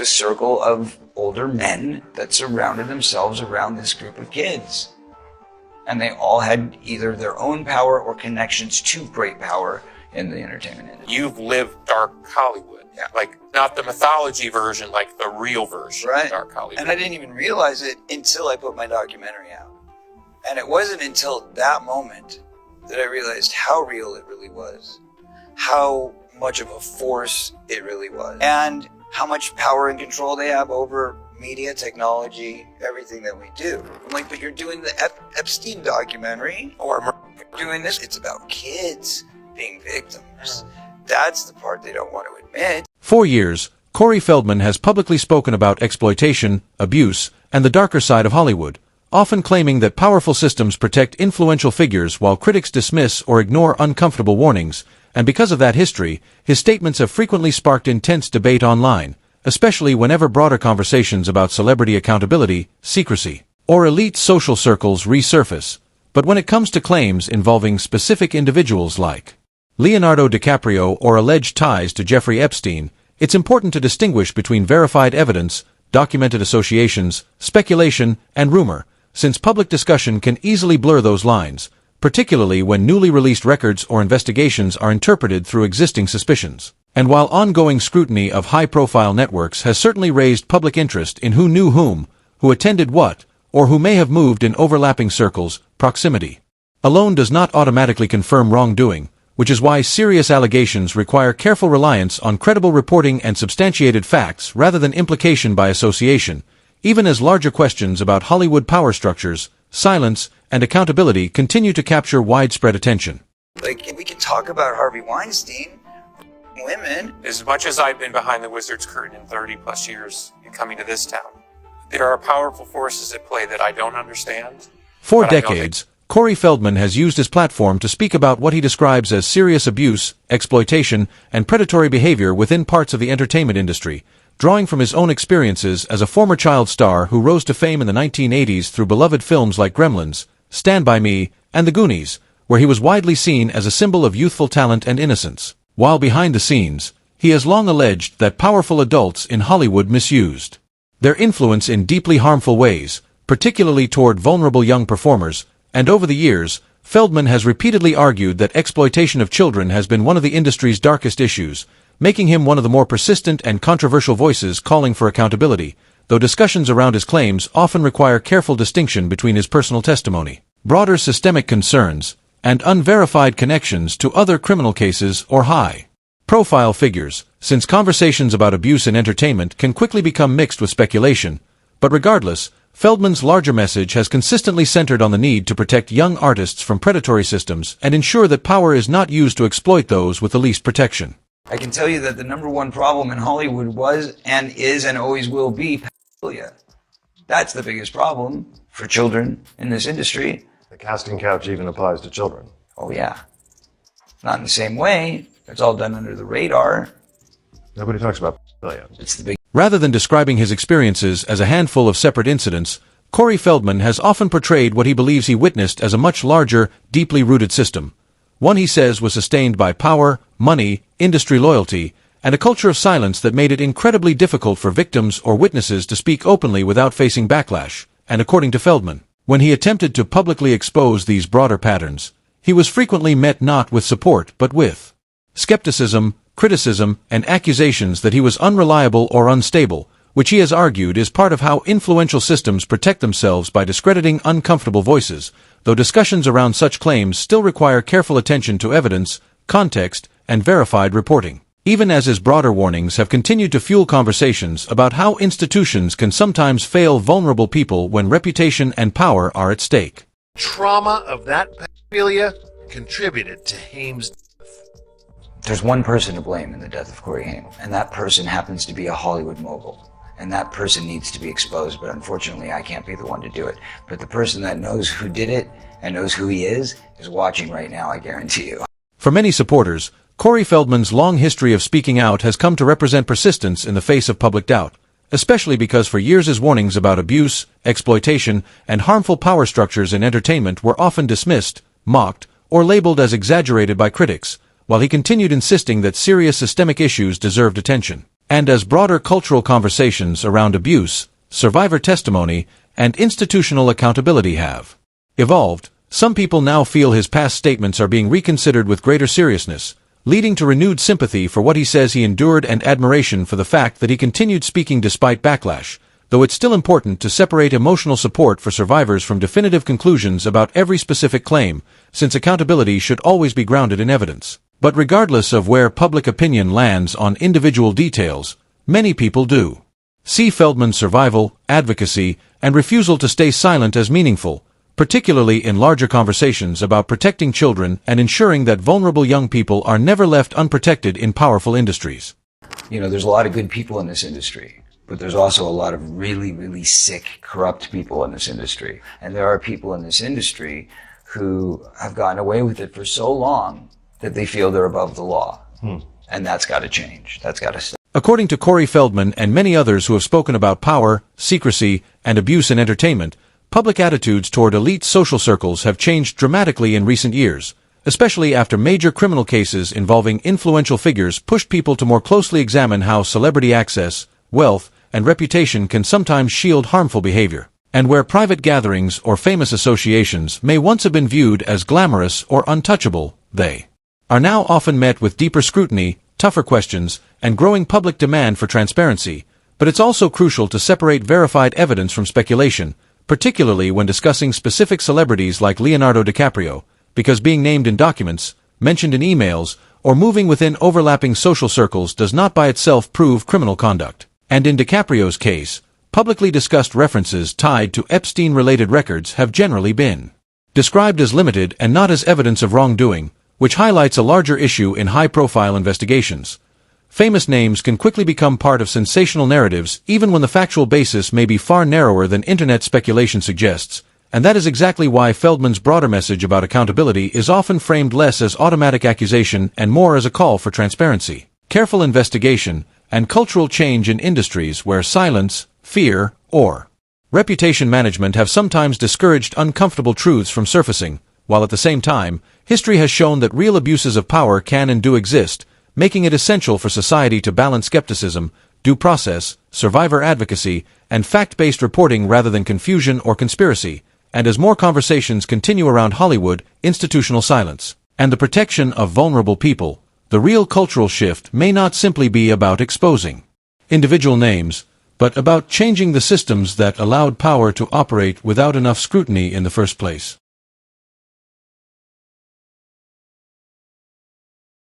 was a circle of older men that surrounded themselves around this group of kids. And they all had either their own power or connections to great power in the entertainment industry. You've lived dark Hollywood. Yeah. Like, not the mythology version, like the real version of dark Hollywood. And I didn't even realize it until I put my documentary out. And it wasn't until that moment that I realized how real it really was, how much of a force it really was, and how much power and control they have over media, technology, everything that we do. I'm like, but you're doing the Epstein documentary, or doing this. It's about kids being victims. That's the part they don't want to admit. For years, Corey Feldman has publicly spoken about exploitation, abuse, and the darker side of Hollywood, often claiming that powerful systems protect influential figures while critics dismiss or ignore uncomfortable warnings, and because of that history, his statements have frequently sparked intense debate online, especially whenever broader conversations about celebrity accountability, secrecy, or elite social circles resurface. But when it comes to claims involving specific individuals like Leonardo DiCaprio or alleged ties to Jeffrey Epstein, it's important to distinguish between verified evidence, documented associations, speculation, and rumor, since public discussion can easily blur those lines, particularly when newly released records or investigations are interpreted through existing suspicions. And while ongoing scrutiny of high-profile networks has certainly raised public interest in who knew whom, who attended what, or who may have moved in overlapping circles, proximity alone does not automatically confirm wrongdoing, which is why serious allegations require careful reliance on credible reporting and substantiated facts rather than implication by association, even as larger questions about Hollywood power structures, silence, and accountability continue to capture widespread attention. Like, we can talk about Harvey Weinstein, women. As much as I've been behind the Wizard's curtain in 30 plus years and coming to this town, there are powerful forces at play that I don't understand. For decades, Corey Feldman has used his platform to speak about what he describes as serious abuse, exploitation, and predatory behavior within parts of the entertainment industry, drawing from his own experiences as a former child star who rose to fame in the 1980s through beloved films like Gremlins, Stand By Me, and The Goonies, where he was widely seen as a symbol of youthful talent and innocence. While behind the scenes, he has long alleged that powerful adults in Hollywood misused their influence in deeply harmful ways, particularly toward vulnerable young performers, and over the years, Feldman has repeatedly argued that exploitation of children has been one of the industry's darkest issues, making him one of the more persistent and controversial voices calling for accountability, though discussions around his claims often require careful distinction between his personal testimony, broader systemic concerns, and unverified connections to other criminal cases or high-profile figures, since conversations about abuse in entertainment can quickly become mixed with speculation. But regardless, Feldman's larger message has consistently centered on the need to protect young artists from predatory systems and ensure that power is not used to exploit those with the least protection. I can tell you that the number one problem in Hollywood was and is and always will be pedophilia. That's the biggest problem for children in this industry. The casting couch even applies to children. Oh yeah. Not in the same way. It's all done under the radar. Nobody talks about pedophilia. It's the big... Rather than describing his experiences as a handful of separate incidents, Corey Feldman has often portrayed what he believes he witnessed as a much larger, deeply rooted system. One he says was sustained by power, money, industry loyalty, and a culture of silence that made it incredibly difficult for victims or witnesses to speak openly without facing backlash. And according to Feldman, when he attempted to publicly expose these broader patterns, he was frequently met not with support but with skepticism, criticism, and accusations that he was unreliable or unstable, which he has argued is part of how influential systems protect themselves by discrediting uncomfortable voices, though discussions around such claims still require careful attention to evidence, context, and verified reporting. Even as his broader warnings have continued to fuel conversations about how institutions can sometimes fail vulnerable people when reputation and power are at stake. Trauma of that pedophilia contributed to Haim's death. There's one person to blame in the death of Corey Haim, and that person happens to be a Hollywood mogul. And that person needs to be exposed, but unfortunately I can't be the one to do it. But the person that knows who did it and knows who he is watching right now, I guarantee you. For many supporters, Corey Feldman's long history of speaking out has come to represent persistence in the face of public doubt, especially because for years his warnings about abuse, exploitation, and harmful power structures in entertainment were often dismissed, mocked, or labeled as exaggerated by critics, while he continued insisting that serious systemic issues deserved attention. and as broader cultural conversations around abuse, survivor testimony, and institutional accountability have evolved, some people now feel his past statements are being reconsidered with greater seriousness, leading to renewed sympathy for what he says he endured and admiration for the fact that he continued speaking despite backlash, though it's still important to separate emotional support for survivors from definitive conclusions about every specific claim, since accountability should always be grounded in evidence. But regardless of where public opinion lands on individual details, many people do see Feldman's survival, advocacy, and refusal to stay silent as meaningful, particularly in larger conversations about protecting children and ensuring that vulnerable young people are never left unprotected in powerful industries. You know, there's a lot of good people in this industry, but there's also a lot of really, really sick, corrupt people in this industry. And there are people in this industry who have gotten away with it for so long that they feel they're above the law. And that's got to change. That's got to stop. According to Corey Feldman and many others who have spoken about power, secrecy, and abuse in entertainment, public attitudes toward elite social circles have changed dramatically in recent years, especially after major criminal cases involving influential figures pushed people to more closely examine how celebrity access, wealth, and reputation can sometimes shield harmful behavior, and where private gatherings or famous associations may once have been viewed as glamorous or untouchable, they are now often met with deeper scrutiny, tougher questions, and growing public demand for transparency. But it's also crucial to separate verified evidence from speculation, particularly when discussing specific celebrities like Leonardo DiCaprio, because being named in documents, mentioned in emails, or moving within overlapping social circles does not by itself prove criminal conduct. And in DiCaprio's case, publicly discussed references tied to Epstein-related records have generally been described as limited and not as evidence of wrongdoing, which highlights a larger issue in high-profile investigations. Famous names can quickly become part of sensational narratives even when the factual basis may be far narrower than internet speculation suggests, and that is exactly why Feldman's broader message about accountability is often framed less as automatic accusation and more as a call for transparency, careful investigation, and cultural change in industries where silence, fear, or reputation management have sometimes discouraged uncomfortable truths from surfacing, while at the same time, history has shown that real abuses of power can and do exist, making it essential for society to balance skepticism, due process, survivor advocacy, and fact-based reporting rather than confusion or conspiracy. And as more conversations continue around Hollywood, institutional silence, and the protection of vulnerable people, the real cultural shift may not simply be about exposing individual names, but about changing the systems that allowed power to operate without enough scrutiny in the first place.